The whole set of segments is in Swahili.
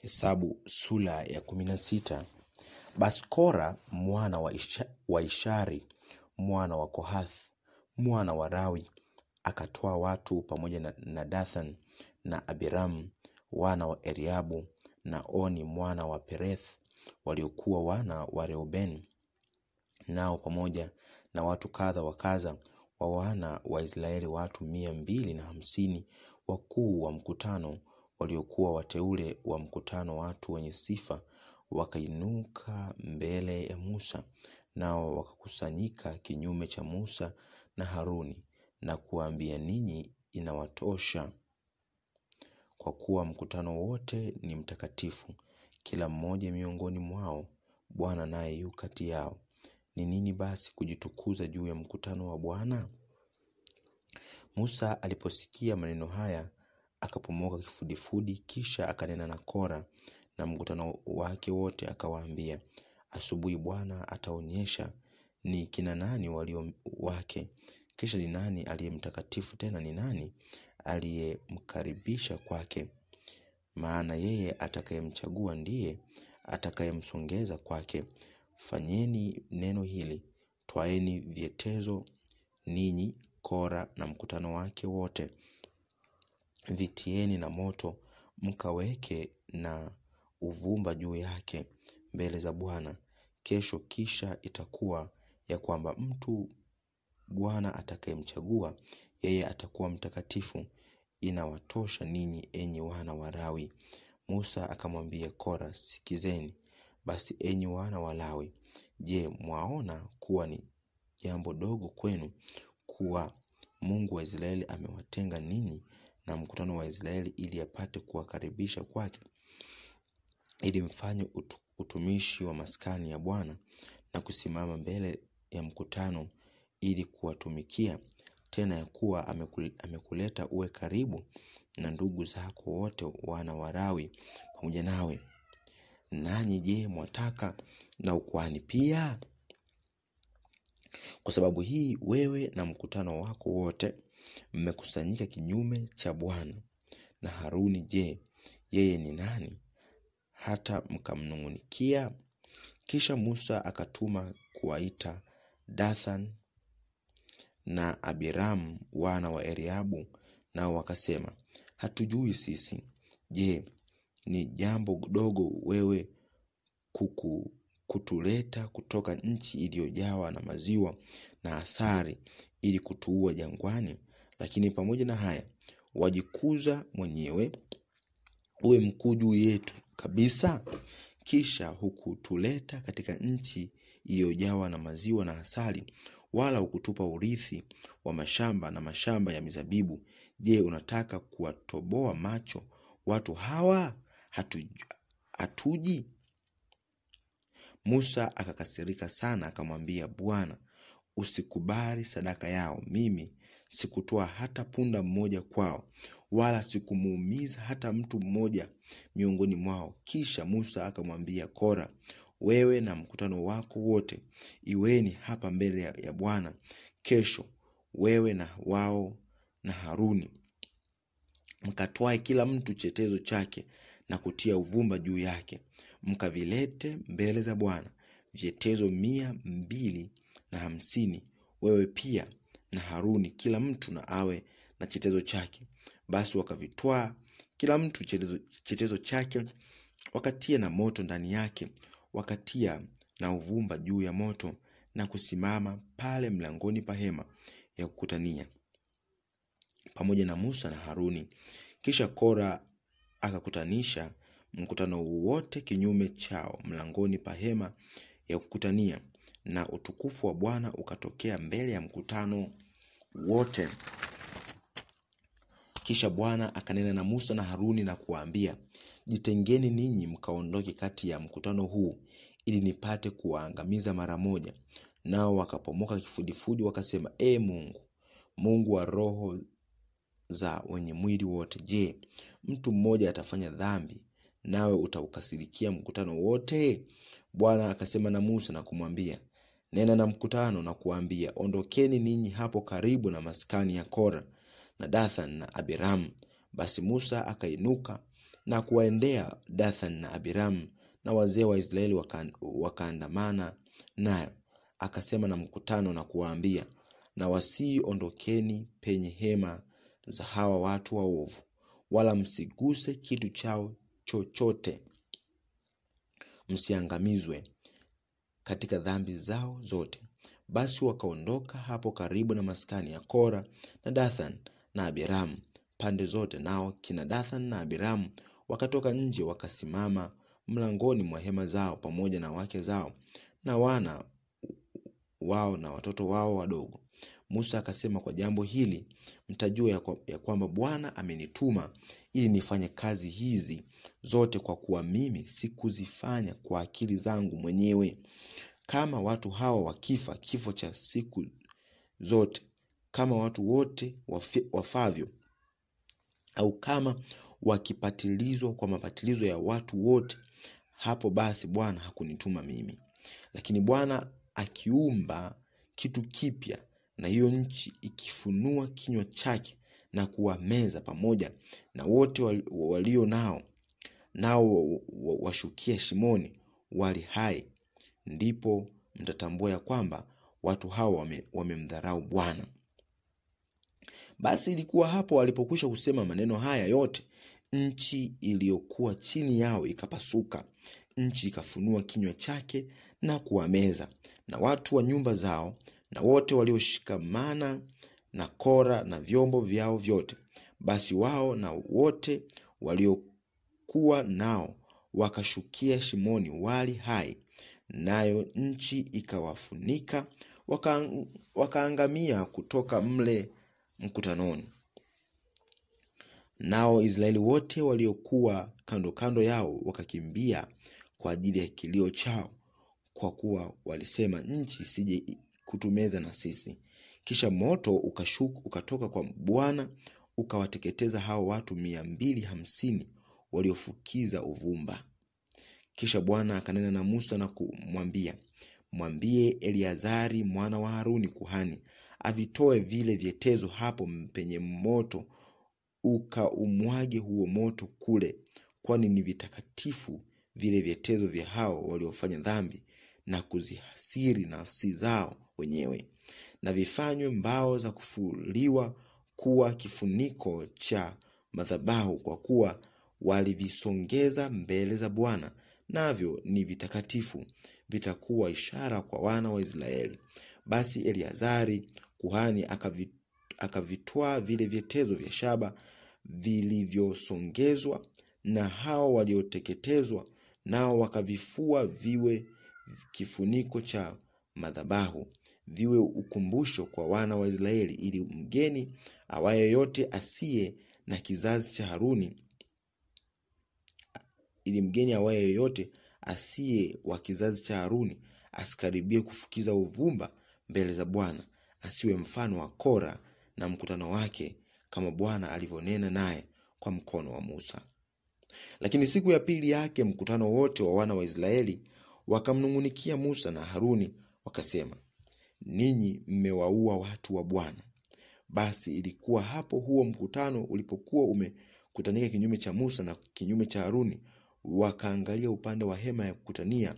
Hesabu sura ya 16. Basi Kora mwana wa Ishari mwana wa Kohath mwana wa Lawi akatoa watu pamoja na Dathan na Abiram wana wa Eliabu na Oni mwana wa Pereth waliokuwa wana wa Reubeni, nao pamoja na watu kadha wa kadha wa wana wa Israeli watu 250 wakuu wa mkutano waliokuwa wateule wa mkutano, watu wenye sifa, wakainuka mbele ya Musa, nao wakakusanyika kinyume cha Musa na Haruni na kuambia, ninyi inawatosha, kwa kuwa mkutano wote ni mtakatifu, kila mmoja miongoni mwao, Bwana naye yu kati yao. Ni nini basi kujitukuza juu ya mkutano wa Bwana? Musa aliposikia maneno haya akapomoka kifudifudi, kisha akanena na Kora na mkutano wake wote akawaambia, asubuhi Bwana ataonyesha ni kina nani walio wake, kisha ni nani aliye mtakatifu, tena ni nani aliyemkaribisha kwake. Maana yeye atakayemchagua ndiye atakayemsongeza kwake. Fanyeni neno hili, twaeni vyetezo ninyi Kora na mkutano wake wote, vitieni na moto, mkaweke na uvumba juu yake mbele za Bwana kesho. Kisha itakuwa ya kwamba mtu Bwana atakayemchagua yeye atakuwa mtakatifu. Inawatosha ninyi, enyi wana wa Lawi. Musa akamwambia Kora, sikizeni basi enyi wana wa Lawi, je, mwaona kuwa ni jambo dogo kwenu kuwa Mungu wa Israeli amewatenga ninyi na mkutano wa Israeli ili apate kuwakaribisha kwake, ili mfanye utumishi wa maskani ya Bwana na kusimama mbele ya mkutano ili kuwatumikia, tena ya kuwa amekuleta uwe karibu na ndugu zako wote wana wa Lawi pamoja nawe? Nanyi je, mwataka na ukuhani pia? Kwa sababu hii wewe na mkutano wako wote mmekusanyika kinyume cha Bwana. Na Haruni, je, yeye ni nani hata mkamnung'unikia? Kisha Musa akatuma kuwaita Dathan na Abiram wana wa Eliabu, nao wakasema, hatujui sisi. Je, ni jambo dogo wewe kutuleta kutoka nchi iliyojawa na maziwa na asali ili kutuua jangwani? Lakini pamoja na haya wajikuza mwenyewe, uwe mkuu juu yetu kabisa. Kisha hukutuleta katika nchi iliyojawa na maziwa na asali, wala hukutupa urithi wa mashamba na mashamba ya mizabibu. Je, unataka kuwatoboa macho watu hawa? Hatuji? Musa akakasirika sana, akamwambia Bwana, usikubali sadaka yao. Mimi sikutoa hata punda mmoja kwao, wala sikumuumiza hata mtu mmoja miongoni mwao. Kisha Musa akamwambia Kora, wewe na mkutano wako wote iweni hapa mbele ya Bwana kesho, wewe na wao na Haruni, mkatwae kila mtu chetezo chake na kutia uvumba juu yake, mkavilete mbele za Bwana, vyetezo 250, wewe pia na Haruni, kila mtu na awe na chetezo chake. Basi wakavitwaa kila mtu chetezo chake, wakatia na moto ndani yake, wakatia na uvumba juu ya moto, na kusimama pale mlangoni pa hema ya kukutania pamoja na Musa na Haruni. Kisha Kora akakutanisha mkutano wote kinyume chao mlangoni pa hema ya kukutania, na utukufu wa Bwana ukatokea mbele ya mkutano wote. Kisha Bwana akanena na Musa na Haruni na kuwaambia, jitengeni ninyi mkaondoke kati ya mkutano huu, ili nipate kuwaangamiza mara moja. Nao wakapomoka kifudifudi wakasema, Mungu wa roho za wenye mwili wote, je, mtu mmoja atafanya dhambi nawe utaukasirikia mkutano wote? Bwana akasema na Musa na kumwambia, nena na mkutano na kuambia, ondokeni ninyi hapo karibu na maskani ya Kora na Dathan na Abiram. Basi Musa akainuka na kuwaendea Dathan na Abiram, na wazee wa Israeli wakaandamana nayo. Akasema na mkutano na kuwaambia, na ondokeni penye hema za hawa watu waovu, wala msiguse kitu chao chochote, msiangamizwe katika dhambi zao zote. Basi wakaondoka hapo karibu na maskani ya Kora na Dathan na Abiram pande zote, nao kina Dathan na Abiram wakatoka nje, wakasimama mlangoni mwa hema zao pamoja na wake zao na wana wao na watoto wao wadogo. Musa akasema, kwa jambo hili mtajua ya kwamba Bwana amenituma ili nifanye kazi hizi zote, kwa kuwa mimi sikuzifanya kwa akili zangu mwenyewe. Kama watu hawa wakifa kifo cha siku zote, kama watu wote wafavyo, au kama wakipatilizwa kwa mapatilizo ya watu wote, hapo basi Bwana hakunituma mimi. Lakini Bwana akiumba kitu kipya, na hiyo nchi ikifunua kinywa chake na kuwameza pamoja na wote walio nao washukia shimoni wali hai, ndipo mtatambua ya kwamba watu hao wamemdharau Bwana. Basi ilikuwa hapo walipokwisha kusema maneno haya yote, nchi iliyokuwa chini yao ikapasuka, nchi ikafunua kinywa chake na kuwameza, na watu wa nyumba zao, na wote walioshikamana na Kora na vyombo vyao vyote. Basi wao na wote waliokuwa nao wakashukia shimoni wali hai, nayo nchi ikawafunika, wakaangamia kutoka mle mkutanoni. Nao Israeli wote waliokuwa kando kando yao wakakimbia kwa ajili ya kilio chao, kwa kuwa walisema, nchi isije kutumeza na sisi. Kisha moto ukatoka kwa Bwana ukawateketeza hao watu 250 waliofukiza uvumba. Kisha Bwana akanena na Musa na kumwambia, mwambie Eleazari mwana wa Haruni kuhani avitoe vile vyetezo hapo penye moto, ukaumwage huo moto kule, kwani ni vitakatifu vile vyetezo vya hao waliofanya dhambi na kuzihasiri nafsi zao wenyewe. Na vifanywe mbao za kufuliwa kuwa kifuniko cha madhabahu, kwa kuwa walivisongeza mbele za Bwana, navyo ni vitakatifu, vitakuwa ishara kwa wana wa Israeli. Basi Eleazari kuhani akavitwaa vile vyetezo vya shaba vilivyosongezwa na hao walioteketezwa, nao wakavifua viwe kifuniko cha madhabahu, viwe ukumbusho kwa wana wa Israeli, ili mgeni awaye yote asiye na kizazi cha Haruni, asiye wa kizazi cha Haruni asikaribie kufukiza uvumba mbele za Bwana, asiwe mfano wa Kora na mkutano wake, kama Bwana alivyonena naye kwa mkono wa Musa. Lakini siku ya pili yake mkutano wote wa wana wa Israeli wakamnungunikia Musa na Haruni, wakasema, ninyi mmewaua watu wa Bwana. Basi ilikuwa hapo huo mkutano ulipokuwa umekutanika kinyume cha Musa na kinyume cha Haruni, wakaangalia upande wa hema ya kukutania,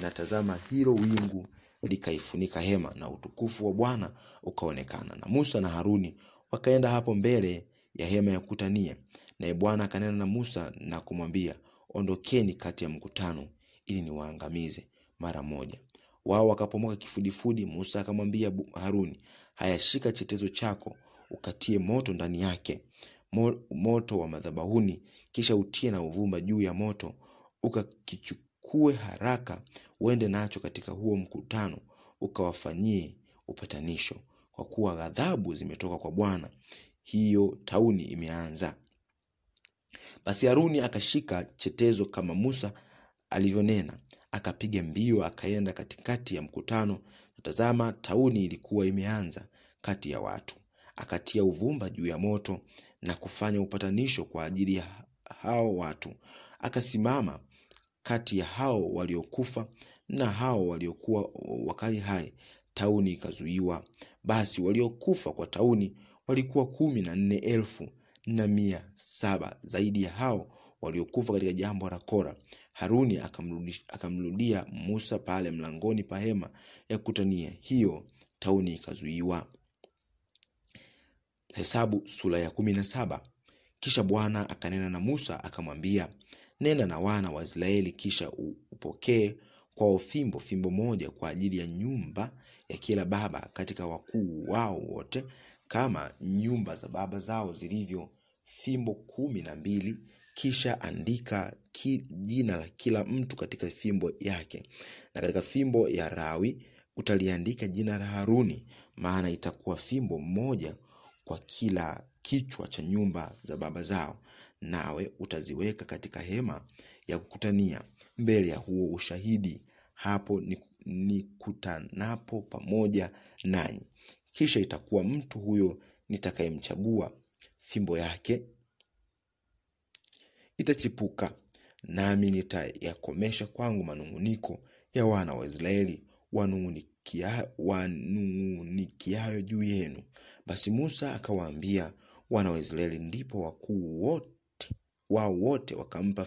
na tazama, hilo wingu likaifunika hema, na utukufu wa Bwana ukaonekana. Na Musa na Haruni wakaenda hapo mbele ya hema ya kukutania, naye Bwana akanena na Musa na kumwambia, ondokeni kati ya mkutano ili niwaangamize mara moja. Wao wakapomoka kifudifudi. Musa akamwambia Haruni, haya, shika chetezo chako ukatie moto ndani yake, moto wa madhabahuni, kisha utie na uvumba juu ya moto, ukakichukue haraka, uende nacho katika huo mkutano, ukawafanyie upatanisho, kwa kuwa ghadhabu zimetoka kwa Bwana, hiyo tauni imeanza. Basi Haruni akashika chetezo kama Musa alivyonena, akapiga mbio akaenda katikati ya mkutano, na tazama, tauni ilikuwa imeanza kati ya watu. Akatia uvumba juu ya moto na kufanya upatanisho kwa ajili ya hao watu. Akasimama kati ya hao waliokufa na hao waliokuwa wakali hai, tauni ikazuiwa. Basi waliokufa kwa tauni walikuwa 14,700 zaidi ya hao waliokufa katika jambo la Kora. Haruni akamrudia Musa pale mlangoni pa hema ya kukutania. Hiyo tauni ikazuiwa. Hesabu sura ya 17. Kisha Bwana akanena na Musa akamwambia, nenda na wana wa Israeli, kisha upokee kwao fimbo moja kwa ajili ya nyumba ya kila baba katika wakuu wao wote, kama nyumba za baba zao zilivyo, fimbo 12. Kisha andika jina la kila mtu katika fimbo yake, na katika fimbo ya Lawi utaliandika jina la Haruni, maana itakuwa fimbo moja kwa kila kichwa cha nyumba za baba zao. Nawe utaziweka katika hema ya kukutania mbele ya huo ushahidi, hapo nikutanapo pamoja nanyi. Kisha itakuwa mtu huyo nitakayemchagua, fimbo yake itachipuka, nami nitayakomesha kwangu manunguniko ya wana wa Israeli wanungunikiayo juu yenu. Basi Musa akawaambia wana wa Israeli, ndipo wakuu wote wakampa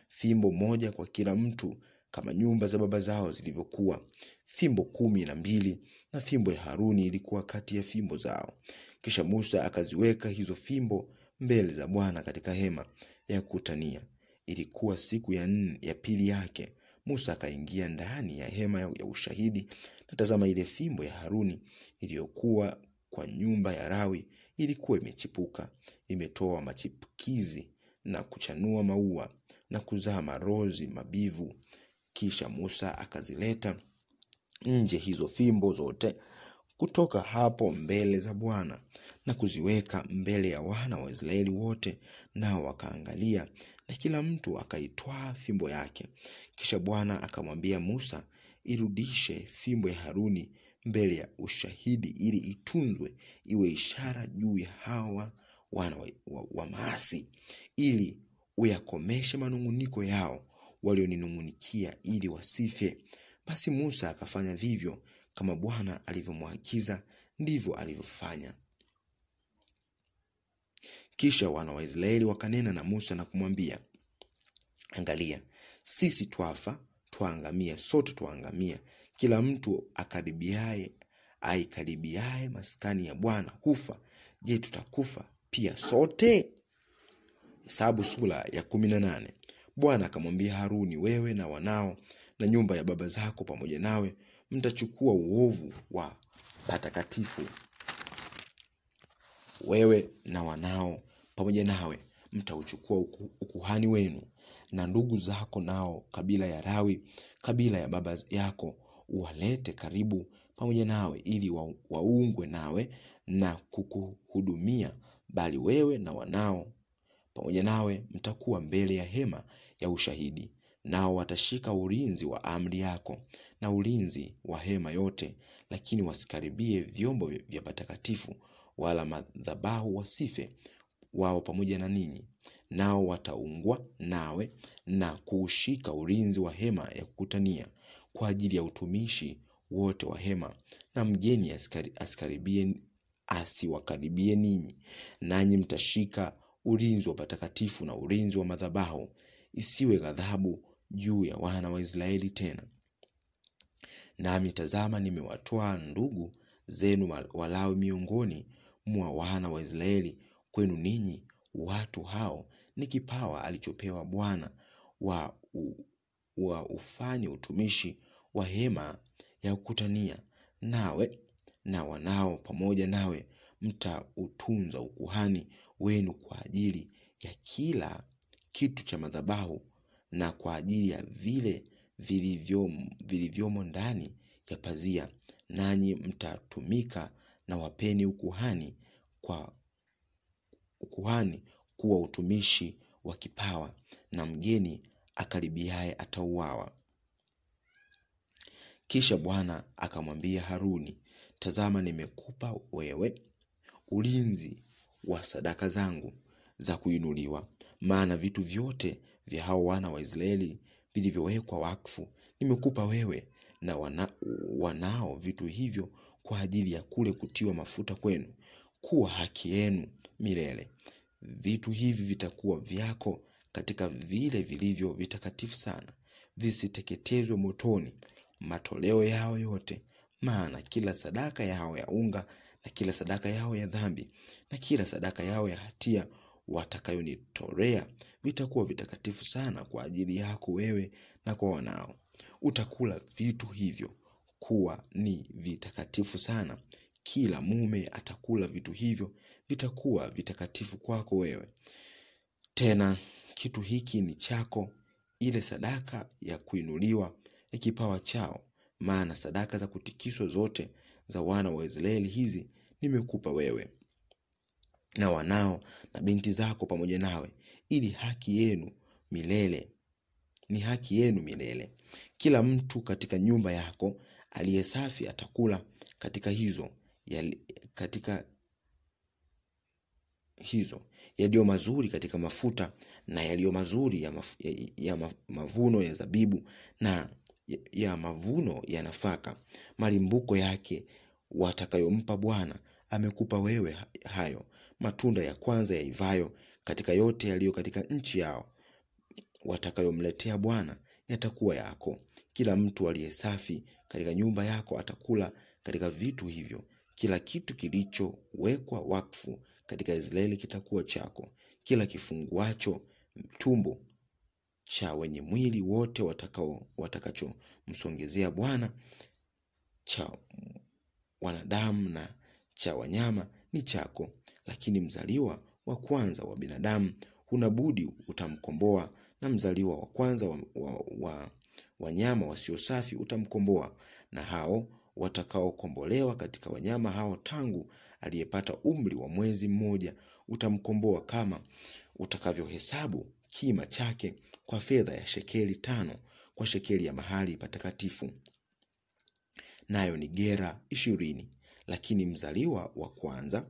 fimbo moja kwa kila mtu, kama nyumba za baba zao zilivyokuwa, fimbo 12, na fimbo ya Haruni ilikuwa kati ya fimbo zao. Kisha Musa akaziweka hizo fimbo mbele za Bwana katika hema ya kukutania. Ilikuwa siku ya pili yake. Musa akaingia ndani ya hema ya ushahidi, na tazama, ile fimbo ya Haruni iliyokuwa kwa nyumba ya Lawi ilikuwa imechipuka, imetoa machipukizi na kuchanua maua na kuzaa marozi mabivu. Kisha Musa akazileta nje hizo fimbo zote kutoka hapo mbele za Bwana, na kuziweka mbele ya wana wa Israeli wote, nao wakaangalia, na kila mtu akaitwaa fimbo yake. Kisha Bwana akamwambia Musa, irudishe fimbo ya Haruni mbele ya ushahidi, ili itunzwe iwe ishara juu ya hawa wana wa maasi, ili uyakomeshe manunguniko yao walioninungunikia, ili wasife. Basi Musa akafanya vivyo kama Bwana alivyomwagiza, ndivyo alivyofanya. Kisha wana wa Israeli wakanena na Musa na kumwambia, angalia, sisi twaangamia, sote twaangamia. Kila mtu aikaribiaye maskani ya Bwana hufa. Je, tutakufa pia sote? Hesabu sura ya 18. Bwana akamwambia Haruni, wewe na wanao na nyumba ya baba zako pamoja nawe mtachukua uovu wa patakatifu. Wewe na wanao pamoja nawe mtauchukua ukuhani wenu, na ndugu zako nao kabila ya Lawi, kabila ya baba yako, uwalete karibu pamoja nawe, ili waungwe nawe na kukuhudumia. Bali wewe na wanao pamoja nawe mtakuwa mbele ya hema ya ushahidi, nao watashika ulinzi wa amri yako na ulinzi wa hema yote, lakini wasikaribie vyombo vya patakatifu wala madhabahu, wasife wao pamoja na ninyi. Nao wataungwa nawe na kuushika ulinzi wa hema ya kukutania kwa ajili ya utumishi wote wa hema, na mgeni asiwakaribie ninyi. Nanyi mtashika ulinzi wa patakatifu na ulinzi wa madhabahu, isiwe ghadhabu juu ya wana wa Israeli tena. Nami tazama, nimewatoa ndugu zenu Walawi miongoni mwa wana wa Israeli kwenu ninyi. Watu hao ni kipawa alichopewa Bwana wa ufanye utumishi wa hema ya kukutania. Nawe na wanao pamoja nawe mtautunza ukuhani wenu kwa ajili ya kila kitu cha madhabahu, na kwa ajili ya vile vilivyomo ndani ya pazia. Nanyi mtatumika na wapeni ukuhani kuwa utumishi wa kipawa, na mgeni akaribiaye atauawa. Kisha Bwana akamwambia Haruni, tazama, nimekupa wewe ulinzi wa sadaka zangu za kuinuliwa, maana vitu vyote vya hao wana wa Israeli vilivyowekwa wakfu nimekupa wewe na wanao vitu hivyo kwa ajili ya kule kutiwa mafuta kwenu, kuwa haki yenu milele. Vitu hivi vitakuwa vyako katika vile vilivyo vitakatifu sana, visiteketezwe motoni matoleo yao yote, maana kila sadaka yao ya unga na kila sadaka yao ya dhambi na kila sadaka yao ya hatia watakayonitolea vitakuwa vitakatifu sana kwa ajili yako wewe na kwa wanao. Utakula vitu hivyo kuwa ni vitakatifu sana. Kila mume atakula vitu hivyo, vitakuwa vitakatifu kwako wewe. Tena kitu hiki ni chako, ile sadaka ya kuinuliwa ya kipawa chao, maana sadaka za kutikiswa zote za wana wa Israeli hizi nimekupa wewe na wanao na binti zako pamoja nawe, ili haki yenu milele. Kila mtu katika nyumba yako aliye safi atakula katika hizo yaliyo mazuri katika mafuta na yaliyo mazuri ya mavuno ya zabibu na ya mavuno ya nafaka, malimbuko yake watakayompa Bwana amekupa wewe hayo. Matunda ya kwanza yaivayo katika yote yaliyo katika nchi yao watakayomletea Bwana yatakuwa yako. Kila mtu aliye safi katika nyumba yako atakula katika vitu hivyo. Kila kitu kilichowekwa wakfu katika Israeli kitakuwa chako. Kila kifunguacho tumbo cha wenye mwili wote watakachomsongezea Bwana, cha wanadamu na cha wanyama, ni chako. Lakini mzaliwa wa kwanza wa binadamu huna budi utamkomboa, na mzaliwa wa kwanza wa wanyama wasio safi utamkomboa. Na hao watakaokombolewa katika wanyama hao tangu aliyepata umri wa mwezi mmoja utamkomboa, kama utakavyohesabu kima chake, kwa fedha ya shekeli 5 kwa shekeli ya mahali patakatifu, nayo ni gera 20. Lakini mzaliwa wa kwanza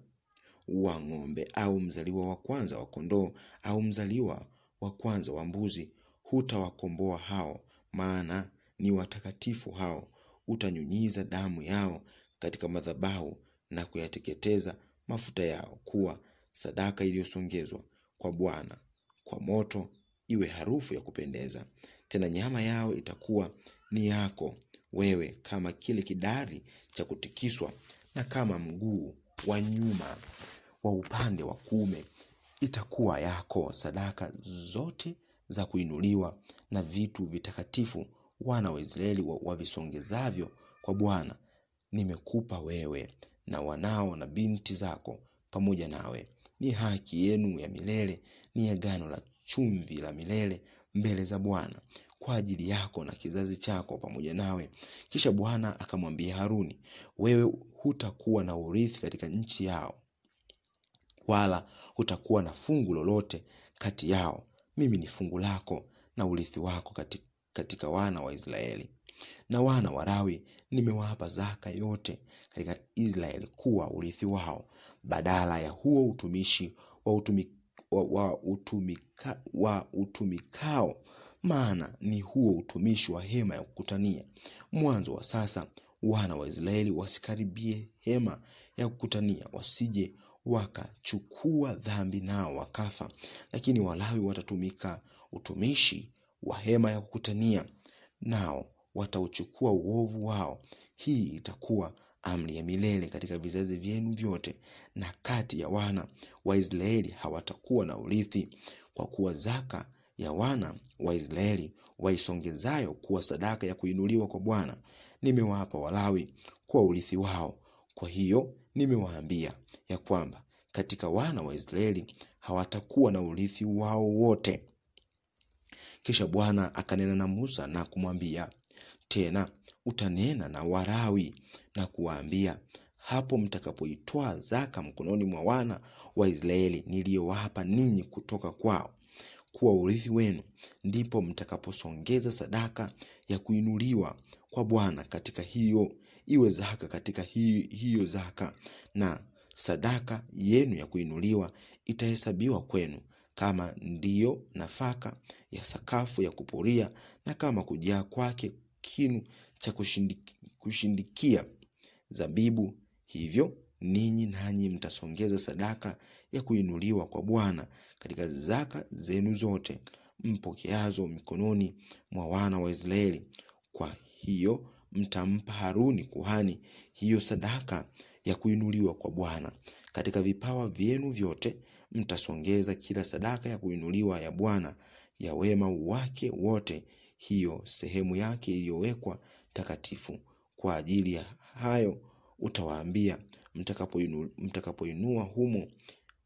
wa ng'ombe au mzaliwa wa kwanza wa kondoo au mzaliwa wa kwanza wa mbuzi hutawakomboa hao, maana ni watakatifu hao. Utanyunyiza damu yao katika madhabahu na kuyateketeza mafuta yao kuwa sadaka iliyosongezwa kwa Bwana kwa moto, iwe harufu ya kupendeza. Tena nyama yao itakuwa ni yako wewe, kama kile kidari cha kutikiswa na kama mguu wa nyuma wa upande wa kuume itakuwa yako. Sadaka zote za kuinuliwa na vitu vitakatifu wana wa Israeli wavisongezavyo kwa Bwana nimekupa wewe na wanao na binti zako pamoja nawe. Ni haki yenu ya milele, ni agano la chumvi la milele mbele za Bwana kwa ajili yako na kizazi chako pamoja nawe. Kisha Bwana akamwambia Haruni, wewe hutakuwa na urithi katika nchi yao, wala hutakuwa na fungu lolote kati yao. Mimi ni fungu lako na urithi wako katika wana wa Israeli. Na wana wa Lawi nimewapa zaka yote katika Israeli kuwa urithi wao, badala ya huo utumishi wa utumikao, maana ni huo utumishi wa hema ya kukutania. Mwanzo wa sasa wana wa Israeli wasikaribie hema ya kukutania, wasije wakachukua dhambi nao wakafa. Lakini Walawi watatumika utumishi wa hema ya kukutania, nao watauchukua uovu wao. Hii itakuwa amri ya milele katika vizazi vyenu vyote, na kati ya wana wa Israeli hawatakuwa na urithi, kwa kuwa zaka ya wana wa Israeli waisongezayo kuwa sadaka ya kuinuliwa kwa Bwana nimewapa Walawi kwa urithi wao. Kwa hiyo nimewaambia ya kwamba katika wana wa Israeli hawatakuwa na urithi wao wote. Kisha Bwana akanena na Musa na kumwambia, tena utanena na Walawi na kuwaambia, hapo mtakapoitoa zaka mkononi mwa wana wa Israeli niliyowapa ninyi kutoka kwao kuwa urithi wenu, ndipo mtakaposongeza sadaka ya kuinuliwa kwa Bwana katika hiyo iwe zaka katika hiyo zaka, na sadaka yenu ya kuinuliwa itahesabiwa kwenu kama ndiyo nafaka ya sakafu ya kupuria, na kama kujaa kwake kinu cha kushindikia zabibu. Hivyo ninyi nanyi mtasongeza sadaka ya kuinuliwa kwa Bwana katika zaka zenu zote mpokeazo mikononi mwa wana wa Israeli. Kwa hiyo mtampa Haruni kuhani hiyo sadaka ya kuinuliwa kwa Bwana. Katika vipawa vyenu vyote mtasongeza kila sadaka ya kuinuliwa ya Bwana ya wema wake wote, hiyo sehemu yake iliyowekwa takatifu. Kwa ajili ya hayo utawaambia, mtakapoinua humo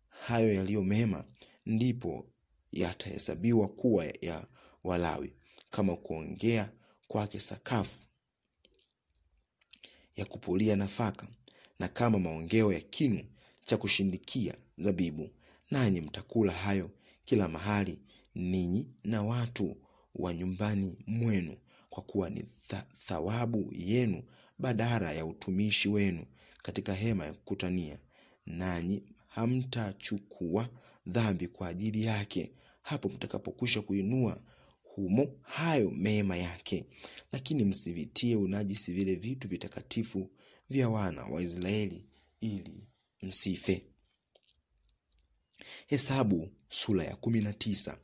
hayo yaliyo mema, ndipo yatahesabiwa kuwa ya Walawi, kama kuongea kwake sakafu ya kupulia nafaka, na kama maongeo ya kinu cha kushindikia zabibu. Nanyi mtakula hayo kila mahali, ninyi na watu wa nyumbani mwenu, kwa kuwa ni thawabu yenu badala ya utumishi wenu katika hema ya kukutania. Nanyi hamtachukua dhambi kwa ajili yake hapo mtakapokwisha kuinua humo hayo mema yake. Lakini msivitie unajisi vile vitu vitakatifu vya wana wa Israeli, ili msife. Hesabu sura ya 19.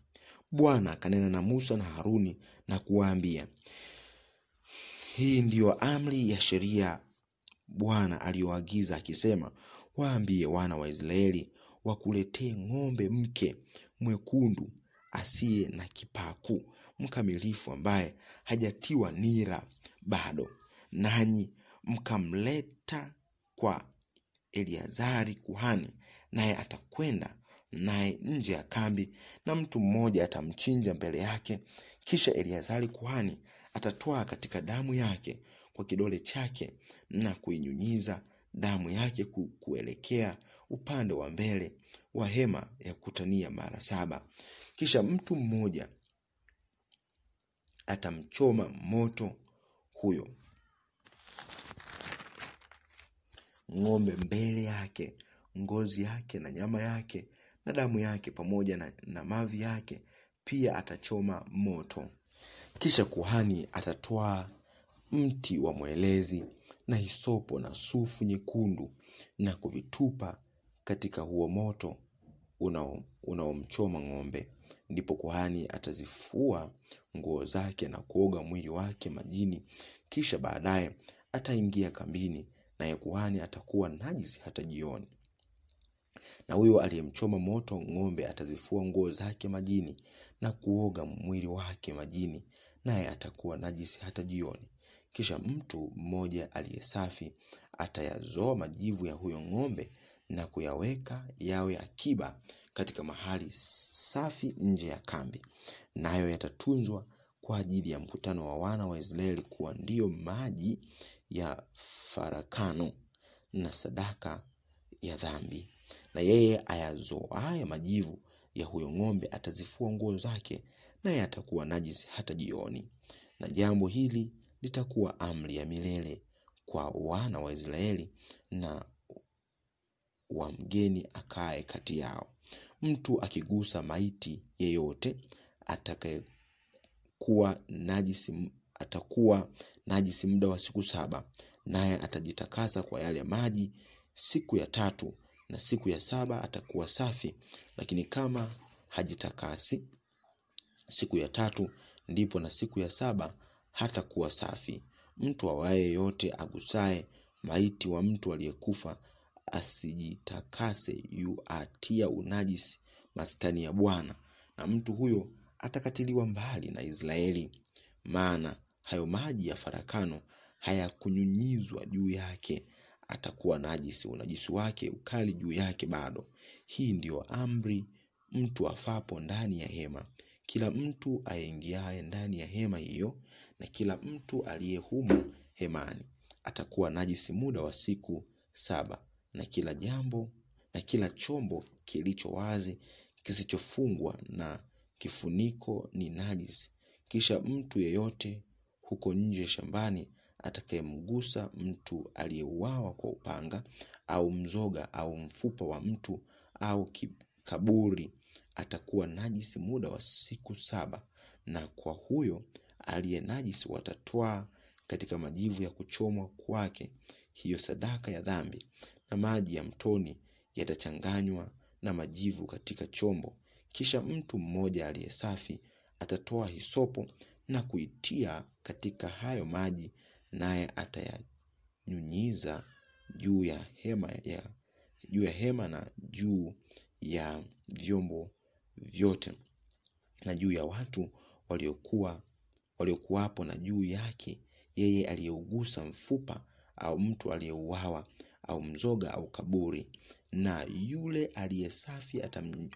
Bwana akanena na Musa na Haruni na kuwaambia, hii ndiyo amri ya sheria Bwana aliyoagiza akisema, waambie wana wa Israeli wakuletee ng'ombe mke mwekundu asiye na kipaku, mkamilifu, ambaye hajatiwa nira bado. Nanyi mkamleta kwa Eleazari kuhani, naye atakwenda naye nje ya kambi, na mtu mmoja atamchinja mbele yake. Kisha Eleazari kuhani atatwaa katika damu yake kwa kidole chake na kuinyunyiza damu yake kuelekea upande wa mbele wa hema ya kukutania mara 7. Kisha mtu mmoja atamchoma moto huyo ng'ombe mbele yake, ngozi yake na nyama yake na damu yake pamoja na mavi yake pia atachoma moto. Kisha kuhani atatwaa mti wa mwelezi na hisopo na sufu nyekundu na kuvitupa katika huo moto unaomchoma ng'ombe. Ndipo kuhani atazifua nguo zake na kuoga mwili wake majini. Kisha baadaye ataingia kambini, naye kuhani atakuwa najisi hata jioni. Na huyo aliyemchoma moto ng'ombe atazifua nguo zake majini na kuoga mwili wake majini, naye atakuwa najisi hata jioni. Kisha mtu mmoja aliyesafi atayazoa majivu ya huyo ng'ombe na kuyaweka yawe akiba katika mahali safi nje ya kambi, nayo yatatunzwa kwa ajili ya mkutano wa wana wa Israeli kuwa ndiyo maji ya farakano na sadaka ya dhambi. Na yeye ayazoaye majivu ya huyo ng'ombe atazifua nguo zake, naye atakuwa najisi hata jioni. Na jambo hili litakuwa amri ya milele kwa wana wa Israeli na wa mgeni akae kati yao. Mtu akigusa maiti yeyote atakuwa najisi muda wa siku 7, naye atajitakasa kwa yale maji siku ya 3, na siku ya 7 atakuwa safi. Lakini kama hajitakasi siku ya 3, ndipo na siku ya 7 hatakuwa safi. Mtu awaye yote agusaye maiti wa mtu aliyekufa asijitakase, atia unajisi maskani ya Bwana, na mtu huyo atakatiliwa mbali na Israeli, maana hayo maji ya farakano hayakunyunyizwa juu yake. Atakuwa najisi, unajisi wake ukali juu yake bado. Hii ndiyo amri mtu afapo ndani ya hema. Kila mtu aingiaye ndani ya hema hiyo na kila mtu aliye humo hemani atakuwa najisi muda wa siku 7, na kila jambo na kila chombo kilicho wazi kisichofungwa na kifuniko ni najisi. Kisha mtu yeyote huko nje shambani atakayemgusa mtu aliyeuawa kwa upanga au mzoga au mfupa wa mtu au kaburi atakuwa najisi muda wa siku 7, na kwa huyo aliye najisi watatwaa katika majivu ya kuchomwa kwake hiyo sadaka ya dhambi, na maji ya mtoni yatachanganywa na majivu katika chombo. Kisha mtu mmoja aliye safi atatoa hisopo na kuitia katika hayo maji, naye atayanyunyiza juu ya hema na juu ya vyombo vyote na juu ya watu waliokuwapo na juu yake yeye aliyeugusa mfupa au mtu aliyeuawa au mzoga au kaburi. Na yule aliye safi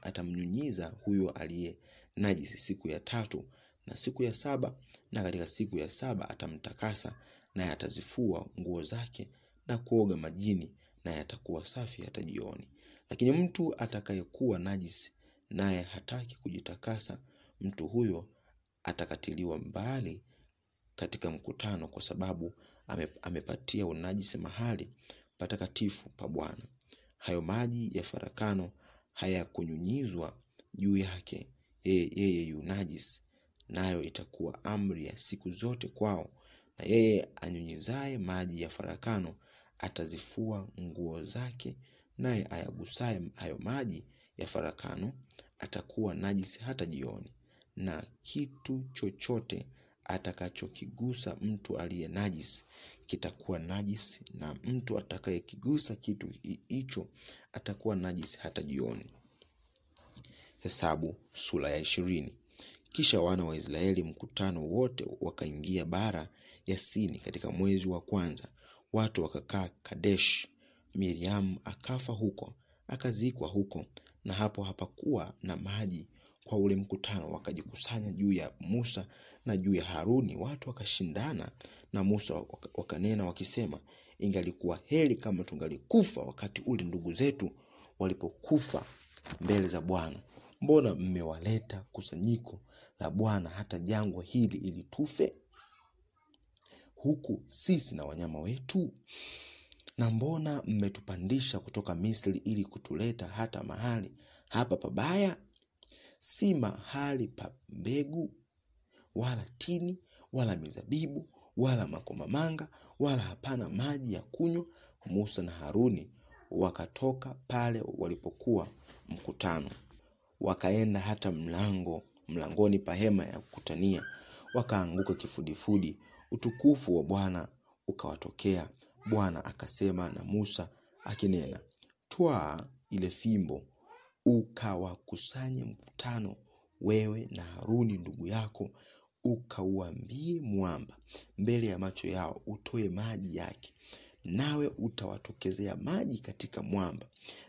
atamnyunyiza huyo aliye najisi siku ya 3 na siku ya 7, na katika siku ya 7 atamtakasa, naye atazifua nguo zake na kuoga majini, naye atakuwa safi hata jioni. Lakini mtu atakayekuwa najisi naye hataki kujitakasa, mtu huyo atakatiliwa mbali katika mkutano, kwa sababu amepatia unajisi mahali patakatifu pa Bwana. Hayo maji ya farakano hayakunyunyizwa juu yake, yeye yunajisi, nayo itakuwa amri ya siku zote kwao. Na yeye anyunyizaye maji ya farakano atazifua nguo zake, naye ayagusaye hayo maji ya farakano atakuwa najisi hata jioni. Na kitu chochote atakachokigusa mtu aliye najisi kitakuwa najisi, na mtu atakayekigusa kitu hicho atakuwa najisi hata jioni. Hesabu sura ya 20. Kisha wana wa Israeli mkutano wote wakaingia bara ya Sini katika mwezi wa 1. Watu wakakaa Kadesh. Miriam akafa huko, akazikwa huko, na hapo hapakuwa na maji kwa ule mkutano. Wakajikusanya juu ya Musa na juu ya Haruni. Watu wakashindana na Musa, wakanena wakisema, ingalikuwa heri kama tungalikufa wakati ule ndugu zetu walipokufa mbele za Bwana. Mbona mmewaleta kusanyiko la Bwana hata jangwa hili ili tufe huku sisi na wanyama wetu? Na mbona mmetupandisha kutoka Misri ili kutuleta hata mahali hapa pabaya? Si mahali pa mbegu wala tini wala mizabibu wala makomamanga, wala hapana maji ya kunywa. Musa na Haruni wakatoka pale walipokuwa mkutano, wakaenda hata mlangoni pa hema ya kukutania, wakaanguka kifudifudi. Utukufu wa Bwana ukawatokea. Bwana akasema na Musa akinena, twaa ile fimbo ukawakusanye mkutano, wewe na Haruni ndugu yako, ukauambie mwamba mbele ya macho yao utoe maji yake, nawe utawatokezea maji katika mwamba,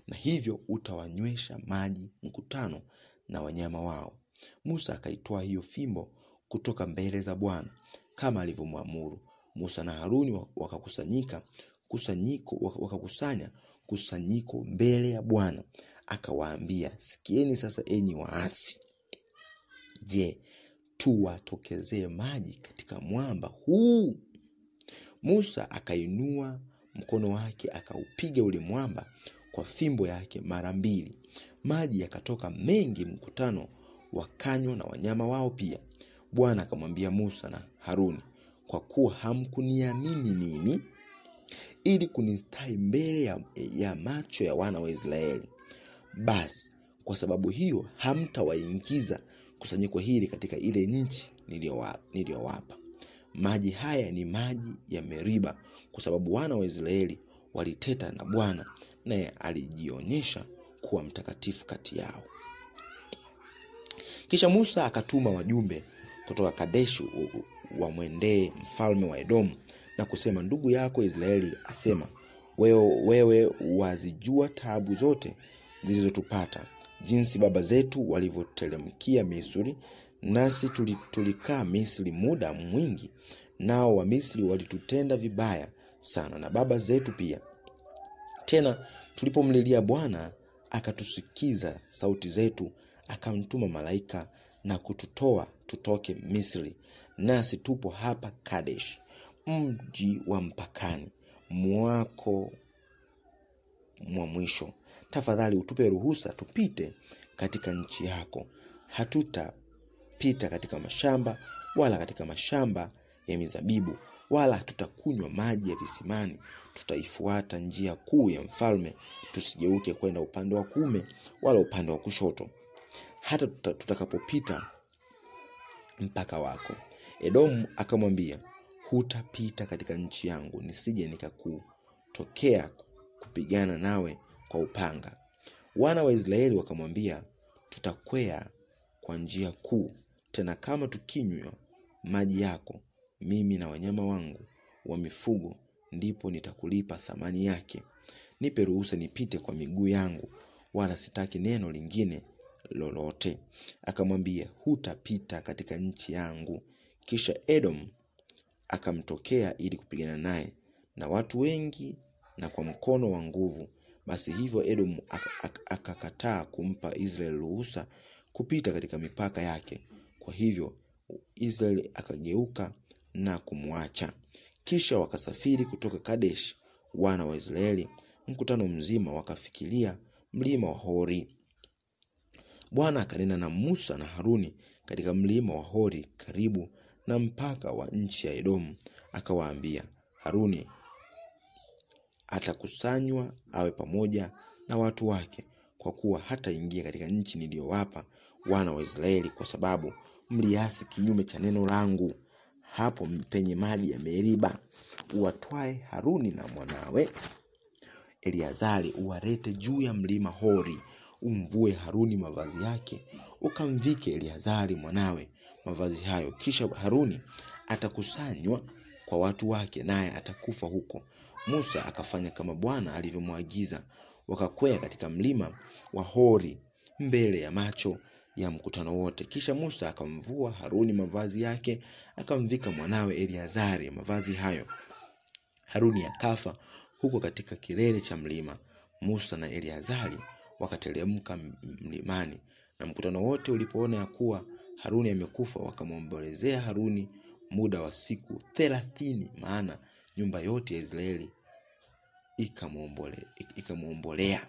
na hivyo utawanywesha maji mkutano na wanyama wao. Musa akaitoa hiyo fimbo kutoka mbele za Bwana kama alivyomwamuru. Musa na Haruni wakakusanya kusanyiko mbele ya Bwana. Akawaambia, sikieni sasa enyi waasi, je, tuwatokezee maji katika mwamba huu? Musa akainua mkono wake akaupiga ule mwamba kwa fimbo yake mara 2. Maji yakatoka mengi, mkutano wakanywa na wanyama wao pia. Bwana akamwambia Musa na Haruni, kwa kuwa hamkuniamini mimi ili kunistahi mbele ya macho ya wana wa Israeli, basi kwa sababu hiyo hamtawaingiza kusanyiko hili katika ile nchi niliyowapa. Maji haya ni maji ya Meriba, kwa sababu wana wa Israeli waliteta na Bwana, naye alijionyesha kuwa mtakatifu kati yao. Kisha Musa akatuma wajumbe kutoka Kadesh wamwendee mfalme wa Edomu na kusema, ndugu yako Israeli asema, wewe wazijua taabu zote zilizotupata, jinsi baba zetu walivyoteremkia Misri, nasi tulikaa Misri muda mwingi, nao wa Misri walitutenda vibaya sana, na baba zetu pia. Tena tulipomlilia Bwana akatusikiza sauti zetu, akamtuma malaika na kututoa tutoke Misri, nasi tupo hapa Kadesh, mji wa mpakani mwako mwa mwisho. Tafadhali utupe ruhusa tupite katika nchi yako. Hatutapita katika mashamba wala katika mashamba ya mizabibu wala tutakunywa maji ya visimani. Tutaifuata njia kuu ya mfalme, tusigeuke kwenda upande wa kuume wala upande wa kushoto, hata tutakapopita mpaka wako. Edomu akamwambia, hutapita katika nchi yangu, nisije nikakutokea kupigana nawe kwa upanga. Wana wa Israeli wakamwambia, tutakwea kwa njia kuu, tena kama tukinywa maji yako, mimi na wanyama wangu wa mifugo, ndipo nitakulipa thamani yake. Nipe ruhusa nipite kwa miguu yangu, wala sitaki neno lingine lolote. Akamwambia, hutapita katika nchi yangu. Kisha Edom akamtokea ili kupigana naye na watu wengi na kwa mkono wa nguvu. Basi hivyo Edom akakataa kumpa Israeli ruhusa kupita katika mipaka yake. Kwa hivyo Israeli akageuka na kumwacha. Kisha wakasafiri kutoka Kadesh, wana wa Israeli mkutano mzima wakafikiria mlima wa Hori. Bwana akanena na Musa na Haruni katika mlima wa Hori karibu na mpaka wa nchi ya Edomu. Akawaambia, Haruni atakusanywa awe pamoja na watu wake, kwa kuwa hata ingia katika nchi niliyowapa wana wa Israeli, kwa sababu mliasi kinyume cha neno langu. Hapo penye maji ya Meriba, uwatwae Haruni na mwanawe Eleazari, uwarete juu ya mlima Hori. Umvue Haruni mavazi yake, ukamvike Eleazari mwanawe mavazi hayo. Kisha Haruni atakusanywa kwa watu wake, naye atakufa huko. Musa akafanya kama Bwana alivyomwagiza. Wakakwea katika mlima wa Hori mbele ya macho ya mkutano wote. Kisha Musa akamvua Haruni mavazi yake, akamvika mwanawe Eleazari mavazi hayo. Haruni akafa huko katika kilele cha mlima. Musa na Eleazari wakateremka mlimani, na mkutano wote ulipoona ya kuwa Haruni amekufa, wakamwombolezea Haruni muda wa siku 30, maana nyumba yote ya Israeli ikamwombolea.